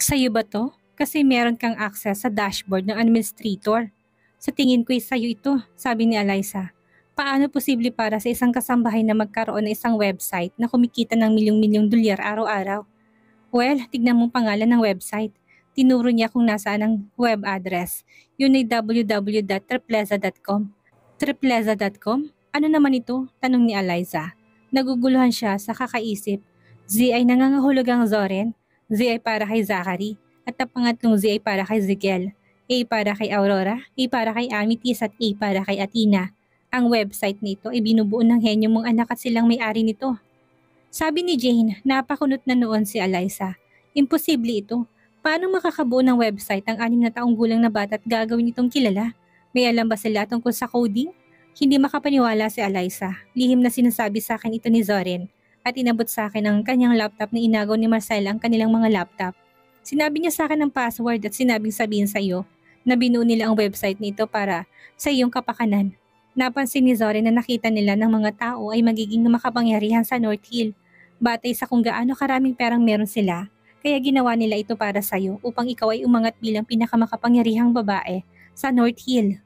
Sa'yo ba to? Kasi meron kang access sa dashboard ng administrator. Sa tingin ko'y sa'yo ito, sabi ni Eliza. Paano posible para sa isang kasambahay na magkaroon ng isang website na kumikita ng milyong-milyong dolyar araw-araw? Well, tignan mong pangalan ng website. Tinuro niya kung nasaan ang web address. Yun ay www.tripleza.com. Tripleza.com? Ano naman ito? Tanong ni Eliza. Naguguluhan siya sa kakaisip. Z ay nangangahulog ang Zoren. Z ay para kay Zachary. At ang pangatlong Z ay para kay Zigel. A para kay Aurora. A para kay Amethyst at A para kay Athena. Ang website nito ay binubuo ng henyo mong anak at silang may-ari nito. Sabi ni Jane, napakunot na noon si Eliza. Imposible ito. Paano makakabuo ng website ang 6 na taong gulang na bata at gagawin itong kilala? May alam ba sila tungkol sa coding? Hindi makapaniwala si Eliza. Lihim na sinasabi sa akin ito ni Zoren at inabot sa akin ang kanyang laptop na inagaw ni Marcela ang kanilang mga laptop. Sinabi niya sa akin ang password at sinabing sabihin sa iyo na binuo nila ang website nito para sa iyong kapakanan. Napansin ni Zoren na nakita nila ng mga tao ay magiging makapangyarihan sa North Hill. Batay sa kung gaano karaming perang meron sila, kaya ginawa nila ito para sa iyo upang ikaw ay umangat bilang pinakamakapangyarihang babae sa North Hill.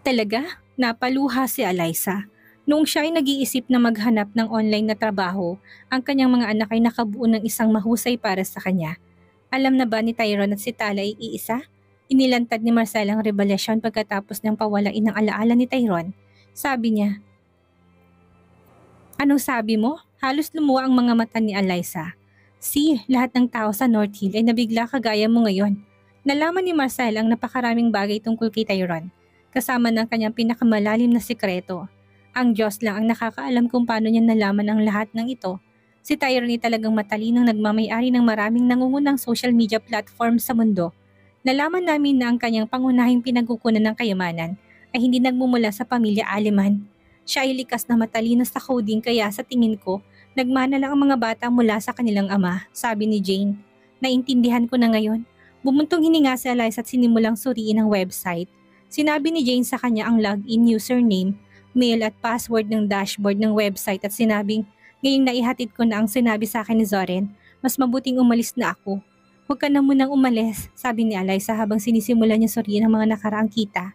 Talaga? Napaluha si Eliza. Noong siya ay nag-iisip na maghanap ng online na trabaho, ang kanyang mga anak ay nakabuo ng isang mahusay para sa kanya. Alam na ba ni Tyrone at si Tala ay iisa? Inilantad ni Marcela ang revelasyon pagkatapos ng pawalain ng alaala ni Tyrone. Sabi niya, "Anong sabi mo?" Halos lumuwa ang mga mata ni Eliza. Lahat ng tao sa North Hill ay nabigla kagaya mo ngayon. Nalaman ni Marcela ang napakaraming bagay tungkol kay Tyrone, kasama ng kanyang pinakamalalim na sikreto. Ang Diyos lang ang nakakaalam kung paano niya nalaman ang lahat ng ito. Si Tyrone ay talagang matalinong nagmamay-ari ng maraming nangungunang social media platform sa mundo. Nalaman namin na ang kanyang pangunahing pinagkukunan ng kayamanan ay hindi nagmumula sa pamilya Aleman. Siya ay likas na matalino sa coding kaya sa tingin ko, nagmana lang ang mga bata mula sa kanilang ama, sabi ni Jane. Naintindihan ko na ngayon. Bumuntong hininga si Eliza at sinimulang suriin ang website. Sinabi ni Jane sa kanya ang login username, mail at password ng dashboard ng website at sinabing, ngayong naihatid ko na ang sinabi sa akin ni Zoren, mas mabuting umalis na ako. Huwag ka na munang umalis, sabi ni Eliza habang sinisimula niya suriin ang mga nakaraang kita.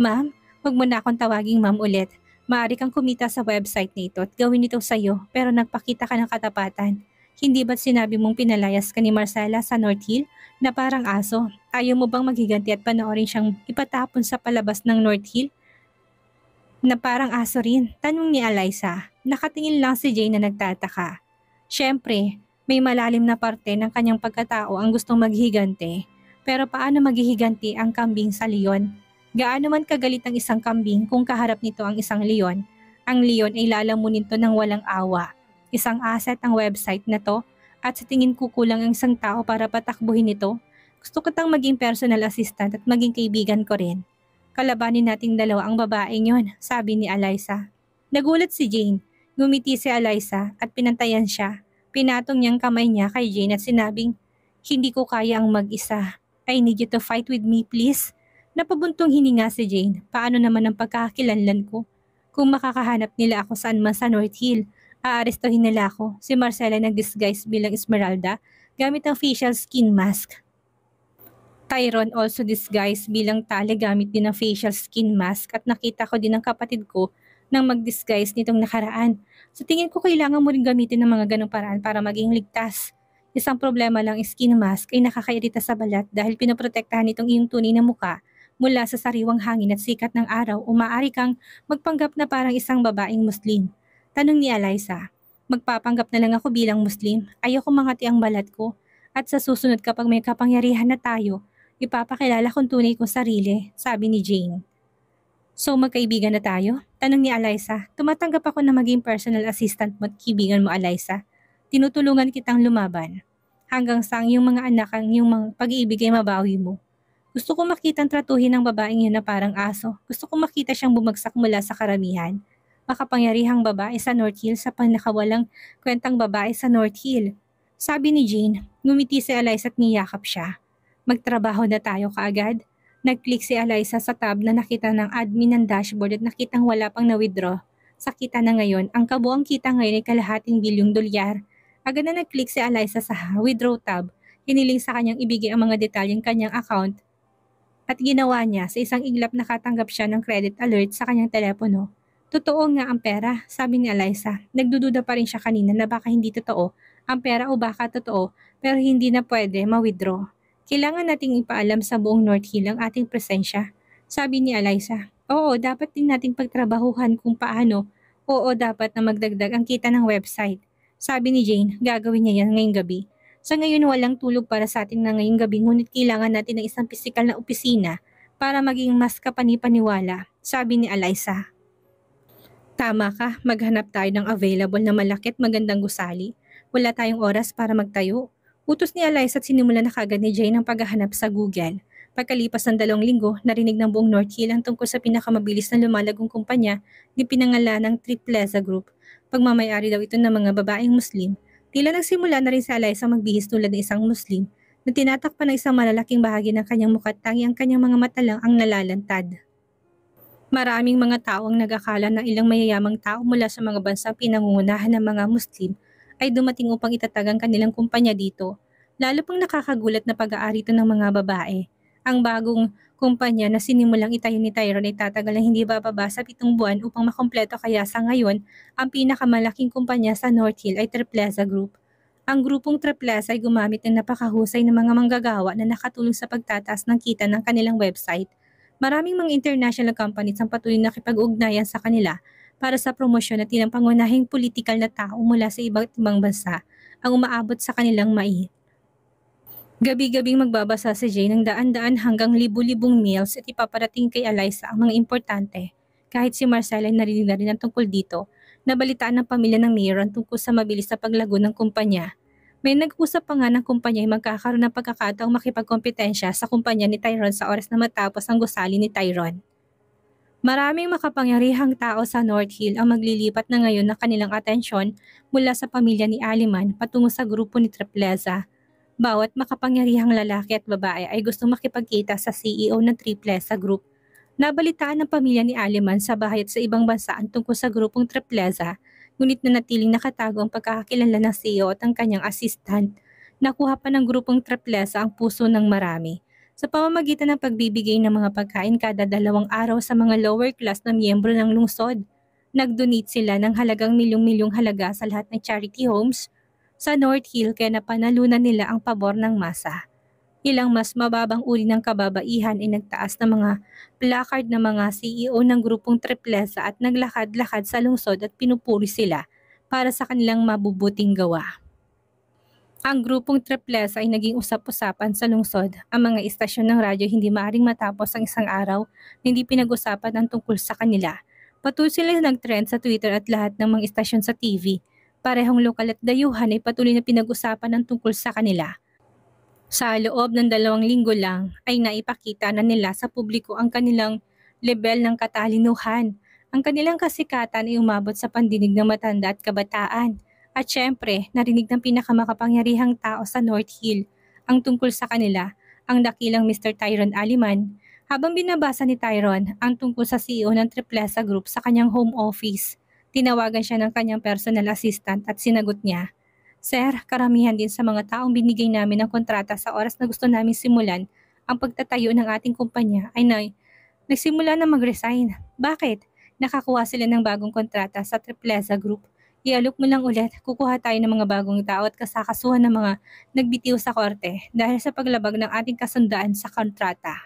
Ma'am, huwag mo na akong tawaging ma'am ulit. Maaari kang kumita sa website na ito at gawin ito sa iyo pero nagpakita ka ng katapatan. Hindi ba't sinabi mong pinalayas ka ni Marcela sa North Hill na parang aso? Ayaw mo bang maghiganti at panoorin siyang ipatapon sa palabas ng North Hill na parang aso rin? Tanong ni Eliza. Nakatingin lang si Jane na nagtataka. Siyempre, may malalim na parte ng kanyang pagkatao ang gustong maghigante. Pero paano maghihiganti ang kambing sa leon? Gaano man kagalit ang isang kambing kung kaharap nito ang isang leon, ang leon ay lalamunin to ng walang awa. Isang asset ang website na to at sa tingin ko kulang ang isang tao para patakbuhin ito. Gusto ko tang maging personal assistant at maging kaibigan ko rin. Kalabanin nating dalawa ang babaeng yon, sabi ni Eliza. Nagulat si Jane. Ngumiti si Eliza at pinantayan siya. Pinatong niyang kamay niya kay Jane at sinabing, hindi ko kaya ang mag-isa. I need you to fight with me, please. Napabuntong hininga si Jane. Paano naman ang pagkakakilanlan ko? Kung makakahanap nila ako saan man sa North Hill, aarestuhin nila ako. Si Marcela nag-disguise bilang Esmeralda gamit ang facial skin mask. Tyrone also disguised bilang Tale gamit din ang facial skin mask at nakita ko din ang kapatid ko nang mag-disguise nitong nakaraan. Sa tingin ko kailangan mo rin gamitin ng mga ganong paraan para maging ligtas. Isang problema lang, skin mask ay nakakairita sa balat dahil pinoprotektahan itong iyong tunay na muka mula sa sariwang hangin at sikat ng araw o maaari kang magpanggap na parang isang babaeng Muslim. Tanong ni Eliza, magpapanggap na lang ako bilang Muslim, ayoko mangati ang balat ko. At sa susunod kapag may kapangyarihan na tayo, ipapakilala kong tunay kong sarili, sabi ni Jane. So magkaibigan na tayo? Tanong ni Eliza, tumatanggap ako na maging personal assistant mo at kaibigan mo Eliza. Tinutulungan kitang lumaban. Hanggang sa ang iyong mga anak ang iyong mga pag-iibig ay mabawi mo. Gusto ko makitang tratuhin ng babaeng yun na parang aso. Gusto ko makita siyang bumagsak mula sa karamihan. Makapangyarihang babae sa North Hill sa panakawalang kwentang babae sa North Hill. Sabi ni Jane, ngumiti si Eliza at niyakap siya. Magtrabaho na tayo kaagad. Nag-click si Eliza sa tab na nakita ng admin ng dashboard at nakitang wala pang na-withdraw. Sa kita na ngayon, ang kabuang kita ngayon ay kalahating bilyong dolyar. Agad na nag-click si Eliza sa withdraw tab. Hiniling sa kanyang ibigay ang mga detalyeng kanyang account at ginawa niya sa isang iglap nakatanggap siya ng credit alert sa kanyang telepono. Totoo nga ang pera, sabi ni Eliza. Nagdududa pa rin siya kanina na baka hindi totoo ang pera o baka totoo pero hindi na pwede ma-withdraw. Kailangan nating ipaalam sa buong North Hill ang ating presensya, sabi ni Eliza. Oo, dapat din nating pagtrabahuhan kung paano. Oo, dapat na magdagdag ang kita ng website. Sabi ni Jane, gagawin niya yan ngayong gabi. Sa ngayon walang tulog para sa atin na ngayong gabi ngunit kailangan natin ng isang pisikal na opisina para maging mas kapani-paniwala, sabi ni Eliza. Tama ka, maghanap tayo ng available na malaki at magandang gusali. Wala tayong oras para magtayo. Utos ni Eliza at sinimula na kagad ni Jane ang paghahanap sa Google. Pagkalipas ng 2 linggo, narinig ng buong North Hill ang tungkol sa pinakamabilis na lumalagong kumpanya ni pinangalan ng Tripleza Group. Pagmamayari daw ito ng mga babaeng Muslim. Tila nagsimula na rin si Eliza magbihis tulad ng isang Muslim na tinatakpan ng isang malalaking bahagi ng kanyang mukha at tangi ang kanyang mga mata lang ang nalalantad. Maraming mga tao ang nag-akala na ilang mayayamang tao mula sa mga bansang pinangungunahan ng mga Muslim ay dumating upang itatag ang kanilang kumpanya dito. Lalo pang nakakagulat na pag-aari ito ng mga babae. Ang bagong kumpanya na sinimulang itayo ni Tyrone ay tatagal ng hindi bababa sa 7 buwan upang makompleto kaya sa ngayon, ang pinakamalaking kumpanya sa North Hill ay Tripleza Group. Ang grupong Tripleza ay gumamit ng napakahusay ng mga manggagawa na nakatulong sa pagtataas ng kita ng kanilang website. Maraming mga international companies ang patuloy na nakipag-ugnayan sa kanila para sa promosyon at ilang pangunahing politikal na tao mula sa iba't ibang bansa ang umaabot sa kanilang Gabi-gabing magbabasa si Jane ng daan-daan hanggang libu-libong mails at ipaparating kay Eliza ang mga importante. Kahit si Marcela ay narinig na rin ang tungkol dito, nabalitaan ng pamilya ng mayor ang tungkol sa mabilis na paglago ng kumpanya. May nag-usap pa nga ng kumpanya ay magkakaroon ng pagkakataong makipagkompetensya sa kumpanya ni Tyrone sa oras na matapos ang gusali ni Tyrone. Maraming makapangyarihang tao sa North Hill ang maglilipat na ngayon ng kanilang atensyon mula sa pamilya ni Aliman patungo sa grupo ni Tripleza. Bawat makapangyarihang lalaki at babae ay gustong makipagkita sa CEO ng Tripleza Group. Nabalitaan ng pamilya ni Aliman sa bahay at sa ibang bansa ang tungkol sa grupong Tripleza, ngunit nanatiling nakatago ang pagkakakilala ng CEO at ang kanyang assistant. Nakuha pa ng grupong Tripleza ang puso ng marami sa pamamagitan ng pagbibigay ng mga pagkain kada 2 araw sa mga lower class na miyembro ng lungsod. Nag-donate sila ng halagang milyong-milyong halaga sa lahat ng charity homes sa North Hill kaya napanalunan nila ang pabor ng masa. Ilang mas mababang uri ng kababaihan ay nagtaas ng mga placard ng mga CEO ng grupong Tripleza at naglakad-lakad sa lungsod at pinupuri sila para sa kanilang mabubuting gawa. Ang grupong Tripleza ay naging usap-usapan sa lungsod. Ang mga istasyon ng radyo hindi maaaring matapos ang isang araw na hindi pinag-usapan ang tungkol sa kanila. Patuloy sila nag-trend sa Twitter at lahat ng mga istasyon sa TV. Parehong lokal at dayuhan ay patuloy na pinag-usapan ang tungkol sa kanila. Sa loob ng 2 linggo lang ay naipakita na nila sa publiko ang kanilang level ng katalinuhan. Ang kanilang kasikatan ay umabot sa pandinig ng matanda at kabataan. At syempre, narinig ng pinakamakapangyarihang tao sa North Hill ang tungkol sa kanila, ang dakilang Mr. Tyrone Aliman. Habang binabasa ni Tyrone ang tungkol sa CEO ng Tripleza Group sa kanyang home office, tinawagan siya ng kanyang personal assistant at sinagot niya, Sir, karamihan din sa mga taong binigay namin ng kontrata sa oras na gusto namin simulan ang pagtatayo ng ating kumpanya ay nagsimula na mag-resign. Bakit? Nakakuha sila ng bagong kontrata sa Tripleza Group. Ialok mo lang ulit, kukuha tayo ng mga bagong tao at kasakasuhan ng mga nagbitiw sa korte dahil sa paglabag ng ating kasundaan sa kontrata.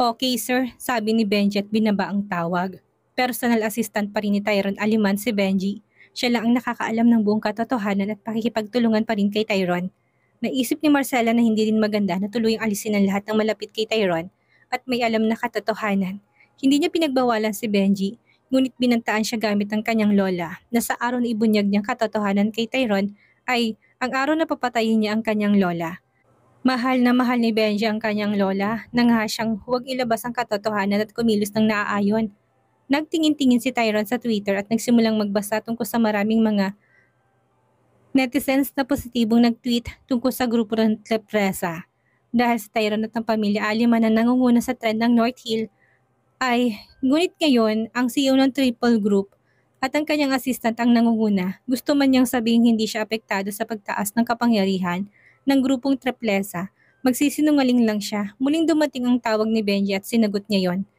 Okay sir, sabi ni Benji at binaba ang tawag. Personal assistant pa rin ni Tyrone Aliman si Benji. Siya lang ang nakakaalam ng buong katotohanan at pakikipagtulungan pa rin kay Tyrone. Naisip ni Marcela na hindi rin maganda na tuluyang alisin ang lahat ng malapit kay Tyrone at may alam na katotohanan. Hindi niya pinagbawalan si Benji, ngunit binantaan siya gamit ng kanyang lola na sa araw na ibunyag niyang katotohanan kay Tyrone ay ang araw na papatayin niya ang kanyang lola. Mahal na mahal ni Benji ang kanyang lola nang siyang huwag ilabas ang katotohanan at kumilos ng naaayon. Nagtingin-tingin si Tyrone sa Twitter at nagsimulang magbasa tungkol sa maraming mga netizens na positibong nag-tweet tungkol sa grupo ng Tripleza. Dahil sa Tyrone at ang pamilya Aliman na nangunguna sa trend ng North Hill, ngunit ngayon ang CEO ng Triple Group at ang kanyang assistant ang nangunguna. Gusto man niyang sabihin hindi siya apektado sa pagtaas ng kapangyarihan, ng grupong Triplesa. Magsisinungaling lang siya. Muling dumating ang tawag ni Benji at sinagot niya yon.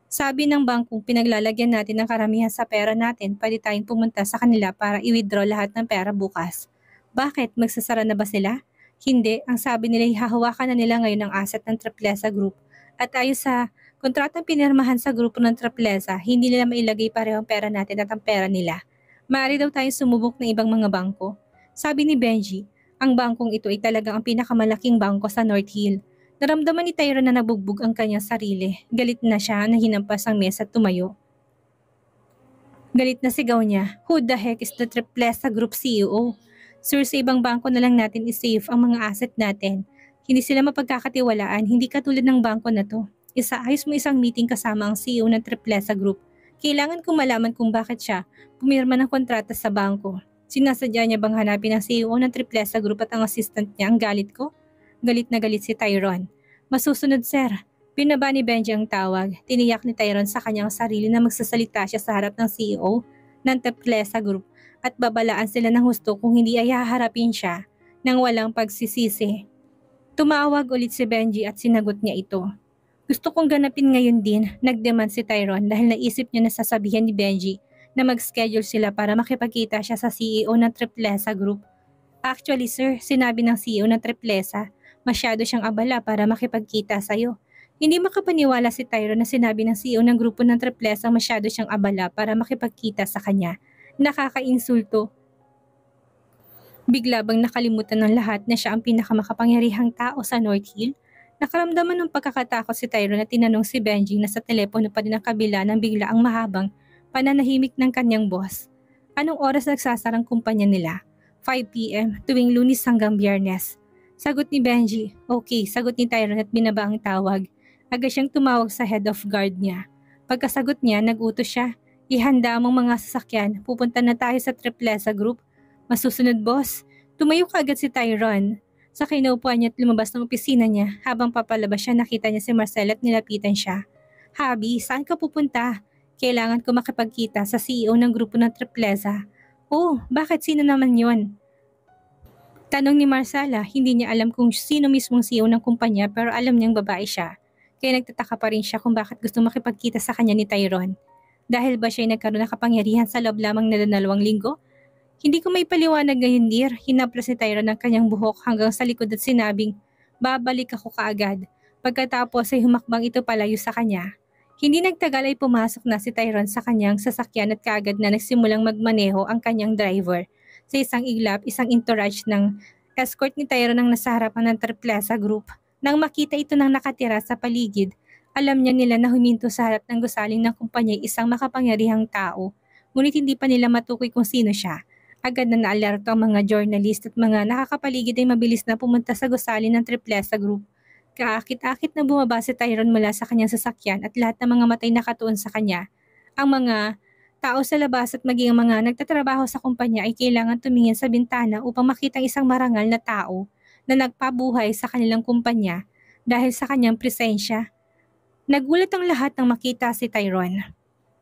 Sabi ng bangkong pinaglalagyan natin ng karamihan sa pera natin, pwede tayong pumunta sa kanila para i-withdraw lahat ng pera bukas. Bakit? Magsasara na ba sila? Hindi. Ang sabi nila ihahawakan na nila ngayon ang asset ng Triplesa Group. At ayon sa kontratang pinirmahan sa grupo ng Triplesa, hindi nila mailagay pareho ang pera natin at ang pera nila. Maaari daw tayong sumubok ng ibang mga bangko. Sabi ni Benji, ang bangkong ito ay talagang ang pinakamalaking bangko sa North Hill. Naramdaman ni Tyron na nabugbog ang kanyang sarili. Galit na siya na hinampas ang mesa at tumayo. Galit na sigaw niya, "Who the heck is the Triplesa Group CEO? Sir, sa ibang bangko na lang natin i-save ang mga asset natin. Hindi sila mapagkakatiwalaan, hindi katulad ng bangko na to. Isaayos mo isang meeting kasama ang CEO ng Triplesa Group. Kailangan kong malaman kung bakit siya pumirma ng kontrata sa bangko. Sinasadya niya bang hanapin ang CEO ng Triplesa Group at ang assistant niya ang galit ko?" Galit na galit si Tyron. "Masusunod, sir." Pinaba ni Benji ang tawag. Tiniyak ni Tyron sa kanyang sarili na magsasalita siya sa harap ng CEO ng Triplesa Group at babalaan sila ng husto kung hindi ay haharapin siya ng walang pagsisisi. Tumawag ulit si Benji at sinagot niya ito. "Gusto kong ganapin ngayon din," nagdemand si Tyron dahil naisip niya na sasabihan ni Benji na mag-schedule sila para makipagkita siya sa CEO ng Triplesa Group. "Actually, sir," sinabi ng CEO ng Triplesa, "masyado siyang abala para makipagkita sa'yo." Hindi makapaniwala si Tyron na sinabi ng CEO ng grupo ng Triplesa masyado siyang abala para makipagkita sa kanya. Nakakainsulto. Bigla bang nakalimutan ng lahat na siya ang pinakamakapangyarihang tao sa North Hill? Nakaramdaman ng pagkakatakot si Tyron na tinanong si Benji na sa telepono pa din ang kabila ng bigla ang mahabang pananahimik ng kanyang boss. Anong oras nagsasarang kumpanya nila? 5 p.m. tuwing Lunes hanggang Biyernes. Sagot ni Benji. Okay, sagot ni Tyron at binaba ang tawag. Agad siyang tumawag sa head of guard niya. Pagkasagot niya, nag-utos siya. "Ihanda mong mga sasakyan, pupunta na tayo sa Triplesa Group." "Masusunod, boss." Tumayo kaagad si Tyron. Sa kinaupuan niya at lumabas ng opisina niya, habang papalabas siya nakita niya si Marcel at nilapitan siya. "Habi, saan ka pupunta?" "Kailangan ko makipagkita sa CEO ng grupo ng Triplesa." "Oh, bakit? Sino naman yon?" Tanong ni Marcela. Hindi niya alam kung sino mismong CEO ng kumpanya pero alam niyang babae siya. Kaya nagtataka pa rin siya kung bakit gusto makipagkita sa kanya ni Tyron. Dahil ba siya ay nagkaroon ng kapangyarihan sa loob lamang na 2 linggo? "Hindi ko may paliwanag ngayon, dear." Hinaplas ni Tyron ang kanyang buhok hanggang sa likod at sinabing, "Babalik ako kaagad." Pagkatapos ay humakbang ito palayo sa kanya. Hindi nagtagal ay pumasok na si Tyron sa kanyang sasakyan at kaagad na nagsimulang magmaneho ang kanyang driver. Sa isang iglap, isang entourage ng escort ni Tyron ang nasa harapan ng Triplesa Group. Nang makita ito ng nakatira sa paligid, alam niya nila na huminto sa harap ng gusaling ng kumpanya isang makapangyarihang tao. Ngunit hindi pa nila matukoy kung sino siya. Agad na naalerto ang mga journalist at mga nakakapaligid ay mabilis na pumunta sa gusali ng Triplesa Group. Kaakit-akit na bumaba si Tyron mula sa kanyang sasakyan at lahat ng mga matay nakatuon sa kanya. Ang mga tao sa labas at maging ang mga nagtatrabaho sa kumpanya ay kailangan tumingin sa bintana upang makita ang isang marangal na tao na nagpabuhay sa kanilang kumpanya dahil sa kanyang presensya. Nagulat ang lahat nang makita si Tyron.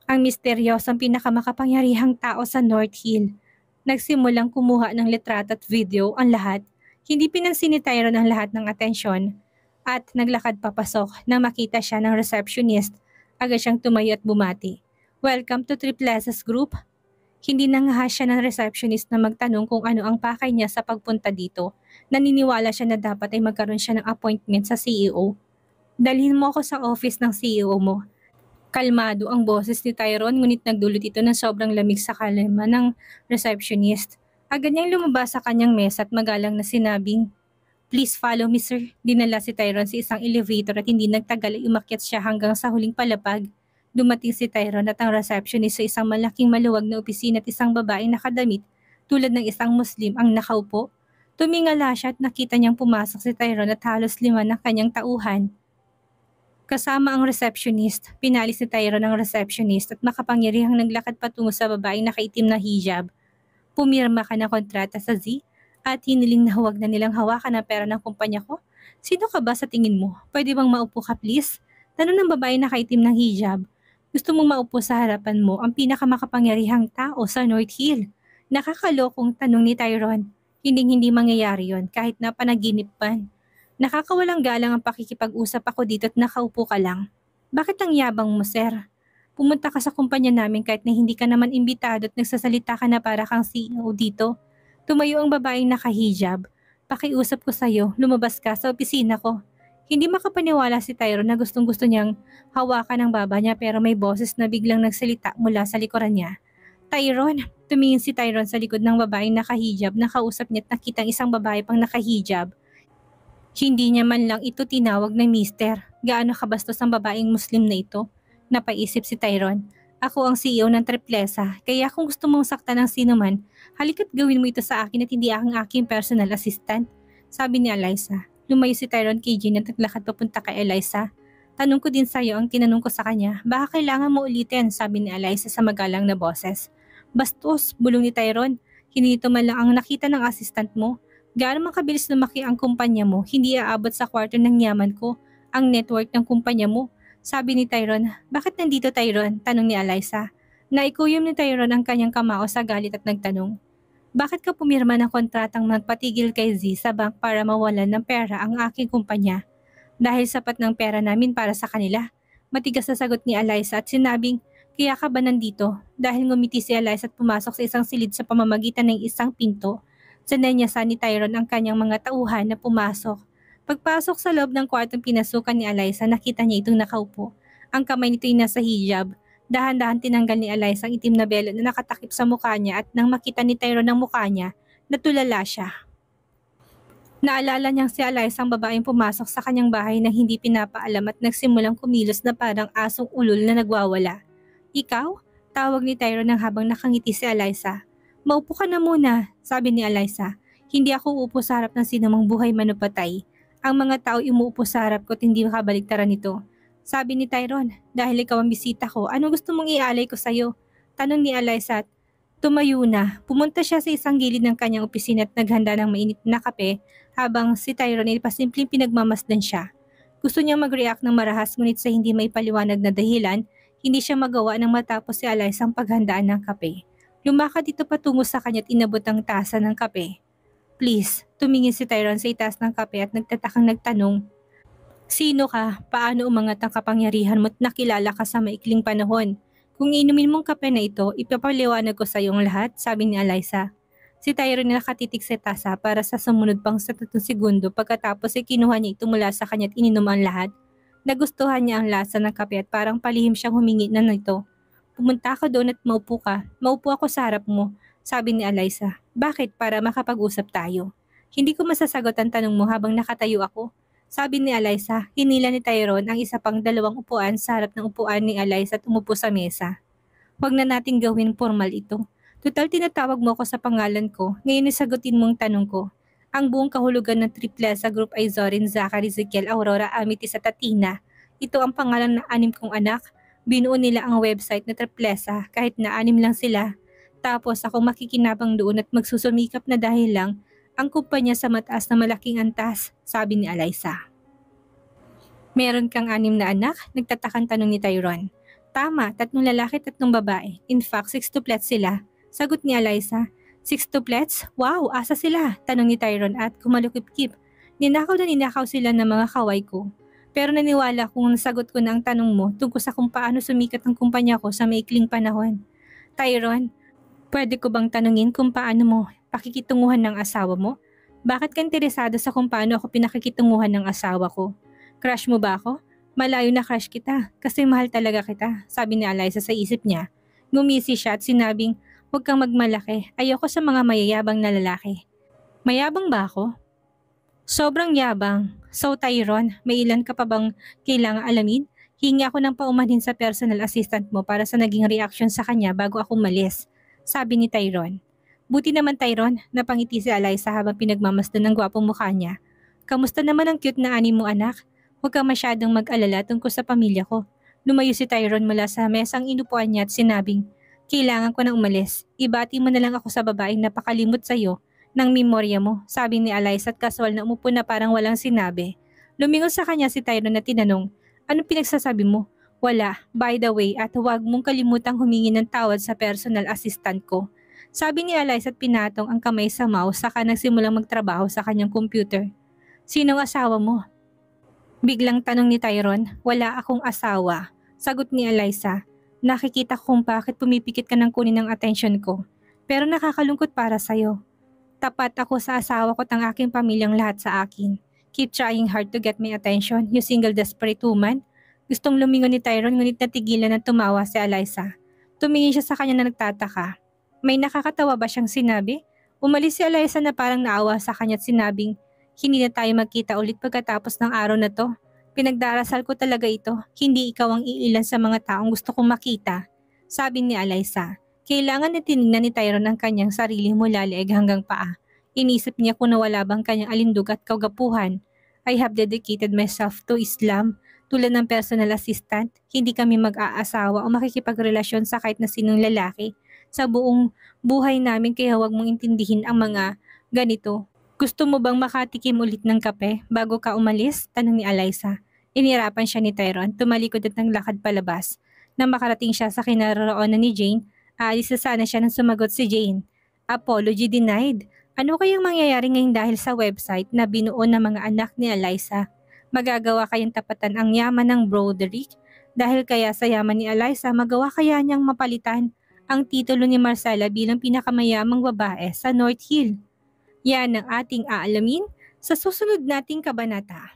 Ang misteryosong pinakamakapangyarihang tao sa North Hill. Nagsimulang kumuha ng litrato at video ang lahat. Hindi pinansin ni Tyron ang lahat ng atensyon at naglakad papasok. Nang makita siya ng receptionist, agad siyang tumayo at bumati. "Welcome to Triplesa's Group." Hindi nangahas siya ng receptionist na magtanong kung ano ang pakay niya sa pagpunta dito. Naniniwala siya na dapat ay magkaroon siya ng appointment sa CEO. "Dalhin mo ako sa office ng CEO mo." Kalmado ang boses ni Tyron ngunit nagdulot ito ng sobrang lamig sa kalima ng receptionist. Agad niyang lumabas sa kanyang mesa at magalang na sinabing, "Please follow me, sir." Dinala si Tyron sa isang elevator at hindi nagtagal ay umakyat siya hanggang sa huling palapag. Dumating si Tyron at ang receptionist sa isang malaking maluwag na opisina at isang babaeng nakadamit tulad ng isang Muslim ang nakaupo. Tumingala siya at nakita niyang pumasok si Tyron at halos 5 ng kanyang tauhan. Kasama ang receptionist, pinalis ni Tyron ang receptionist at makapangyarihang naglakad patungo sa babaeng nakaitim na hijab. "Pumirma ka ng kontrata sa Z at hiniling na huwag na nilang hawakan ang pera ng kumpanya ko? Sino ka ba sa tingin mo? Pwede bang maupo ka please?" Tanong ng babae nakaitim ng hijab. "Gusto mong maupo sa harapan mo ang pinakamakapangyarihang tao sa North Hill?" Nakakalokong tanong ni Tyron. Hindi mangyayari yon kahit na panaginip man. Nakakawalang galang ang pakikipag-usap ako dito at nakaupo ka lang. Bakit ang yabang mo, sir? Pumunta ka sa kumpanya namin kahit na hindi ka naman imbitado at nagsasalita ka na para kang CEO dito. Tumayo ang babaeng nakahijab. Pakiusap ko sa'yo, lumabas ka sa opisina ko. Hindi makapaniwala si Tyron na gustong-gusto niyang hawakan ang baba niya pero may boses na biglang nagsalita mula sa likuran niya. Tyron, tumingin si Tyron sa likod ng babaeng nakahijab na kausap niya at nakitang isang babae pang nakahijab. Hindi niya man lang ito tinawag na mister. Gaano kabastos ang babaeng Muslim na ito? Napaisip si Tyron. Ako ang CEO ng Triplesa, kaya kung gusto mong saktan ng sino man, halika't gawin mo ito sa akin at hindi ang aking personal assistant. Sabi ni Eliza. Lumayo si Tyron kay Jean at naglakad papunta kay Eliza. Tanong ko din sa'yo ang tinanong ko sa kanya. Baka kailangan mo ulitin, sabi ni Eliza sa magalang na boses. Bastos, bulong ni Tyron. Hindi ito man lang ang nakita ng assistant mo. Gaano makabilis lumaki ang kumpanya mo, hindi aabot sa kwarto ng yaman ko, ang network ng kumpanya mo. Sabi ni Tyron, bakit nandito Tyron? Tanong ni Eliza. Naikuyom ni Tyron ang kanyang kamao sa galit at nagtanong. Bakit ka pumirma ng kontratang magpatigil kay Z sa bank para mawalan ng pera ang aking kumpanya? Dahil sapat ng pera namin para sa kanila. Matigas na sagot ni Eliza at sinabing, kaya ka ba nandito? Dahil ngumiti si Eliza at pumasok sa isang silid sa pamamagitan ng isang pinto. Sinenyasan ni Tyron ang kanyang mga tauhan na pumasok. Pagpasok sa loob ng kwartong pinasukan ni Eliza, nakita niya itong nakaupo. Ang kamay nito ay nasa hijab. Dahan-dahan tinanggal ni Eliza ang itim na belo na nakatakip sa mukha niya at nang makita ni Tyron ang mukha niya, natulala siya. Naalala niyang si Eliza ang babaeng pumasok sa kanyang bahay na hindi pinapaalam at nagsimulang kumilos na parang asong ulol na nagwawala. Ikaw? Tawag ni Tyron nang habang nakangiti si Eliza. Maupo ka na muna, sabi ni Eliza. Hindi ako uupo sa harap ng sinumang buhay man o patay. Ang mga tao umuupo sa harap ko at hindi makabaligtaran nito. Sabi ni Tyron, dahil ikaw ang bisita ko, ano gusto mong ialay ko sa'yo? Tanong ni Eliza at tumayo na. Pumunta siya sa isang gilid ng kanyang opisina at naghanda ng mainit na kape habang si Tyron ay pasimpleng pinagmamasdan siya. Gusto niyang mag-react ng marahas ngunit sa hindi may paliwanag na dahilan, hindi siya magawa nang matapos si Eliza ang paghandaan ng kape. Lumakad ito patungo sa kanya at inabot ang tasa ng kape. Please, tumingin si Tyron sa itaas ng kape at nagtatakang nagtanong, sino ka? Paano umangat ang kapangyarihan mo at nakilala ka sa maikling panahon? Kung inumin mong kape na ito, ipapaliwanag ko sa iyong lahat, sabi ni Eliza. Si Tyron na nakatitig sa tasa para sa sumunod pang 3 segundo pagkatapos ay kinuha niya ito mula sa kanya at ininom ang lahat. Nagustuhan niya ang lasa ng kape at parang palihim siyang humingi na nito. Pumunta ka doon at maupo ka. Maupo ako sa harap mo, sabi ni Eliza. Bakit? Para makapag-usap tayo. Hindi ko masasagot ang tanong mo habang nakatayo ako. Sabi ni Eliza, hinila ni Tyron ang isa pang 2 upuan sa harap ng upuan ni Eliza at umupo sa mesa. Huwag na nating gawin formal ito. Total tinatawag mo ako sa pangalan ko, ngayon isagutin mong tanong ko. Ang buong kahulugan ng Triplesa Group ay Zorin, Zachary, Ezekiel, Aurora, Amethyst at Athena. Ito ang pangalan ng 6 kong anak. Binuo nila ang website na Triplesa kahit na 6 lang sila. Tapos ako makikinabang doon at magsusumikap na dahil lang ang kumpanya sa mataas na malaking antas, sabi ni Eliza. Meron kang 6 na anak? Nagtatakang tanong ni Tyron. Tama, 3 lalaki at 3 babae. In fact, 6tuplets sila. Sagot ni Eliza. 6tuplets? Wow, asa sila? Tanong ni Tyron at kumalukip-kip. Ninakaw na ninakaw sila ng mga kaway ko. Pero naniwala kung nasagot ko na ang tanong mo tungkol sa kung paano sumikat ang kumpanya ko sa maikling panahon. Tyron, pwede ko bang tanungin kung paano mo pakikitunguhan ng asawa mo? Bakit ka interesado sa kung paano ako pinakikitunguhan ng asawa ko? Crush mo ba ako? Malayo na crush kita kasi mahal talaga kita, sabi ni Eliza sa isip niya. Ngumisi siya at sinabing, huwag kang magmalaki, ayoko sa mga mayayabang na lalaki. Mayabang ba ako? Sobrang yabang. So Tyron, may ilan ka pa bang kailangang alamin? Hingi ako ng paumanhin sa personal assistant mo para sa naging reaksyon sa kanya bago ako umalis, sabi ni Tyron. Buti naman Tyron, napangiti si Eliza habang pinagmamasdan ng gwapong mukha niya. Kamusta naman ang cute na 6 mo anak? Huwag kang masyadong mag-alala tungkol sa pamilya ko. Lumayo si Tyron mula sa mesang inupuan niya at sinabing, kailangan ko na umalis. Ibati mo na lang ako sa babaeng napakalimot sa'yo ng memorya mo, sabi ni Eliza at kaswal na umupo na parang walang sinabi. Lumingon sa kanya si Tyron at tinanong, anong pinagsasabi mo? Wala, by the way at huwag mong kalimutang humingi ng tawad sa personal assistant ko. Sabi ni Eliza at pinatong ang kamay sa mouse saka nagsimulang magtrabaho sa kanyang computer. Sinong asawa mo? Biglang tanong ni Tyrone. Wala akong asawa. Sagot ni Eliza. Nakikita ko kung bakit pumipikit ka ng kunin ng atensyon ko. Pero nakakalungkot para sa'yo. Tapat ako sa asawa ko at ang aking pamilyang lahat sa akin. Keep trying hard to get my attention, you single desperate woman. Gustong lumingon ni Tyrone ngunit natigilan na tumawa si Eliza. Tumingin siya sa kanya na nagtataka. May nakakatawa ba siyang sinabi? Umalis si Eliza na parang naawa sa kanya at sinabing, hindi na tayo magkita ulit pagkatapos ng araw na to. Pinagdarasal ko talaga ito, hindi ikaw ang iilan sa mga taong gusto kong makita. Sabi ni Eliza. Kailangan na tinignan ni Tyrone ang kanyang sarili mula leeg hanggang paa. Inisip niya kung nawala bang kanyang alindog at kagapuhan. I have dedicated myself to Islam. Tulad ng personal assistant, hindi kami mag-aasawa o makikipagrelasyon sa kahit na sinong lalaki. Sa buong buhay namin kaya huwag mong intindihin ang mga ganito. Gusto mo bang makatikim ulit ng kape bago ka umalis? Tanong ni Eliza. Inirapan siya ni Tyrone, tumalikod at naglakad palabas. Nang makarating siya sa kinaroroonan ni Jane, aalis na sana siya nang sumagot si Jane. Apology denied. Ano kayang mangyayari ngayon dahil sa website na binuo ng mga anak ni Eliza? Magagawa kayang tapatan ang yaman ng Broderick? Dahil kaya sa yaman ni Eliza, magawa kaya niyang mapalitan ang titulo ni Marcella bilang pinakamayamang babae sa North Hill? Yan ang ating aalamin sa susunod nating kabanata.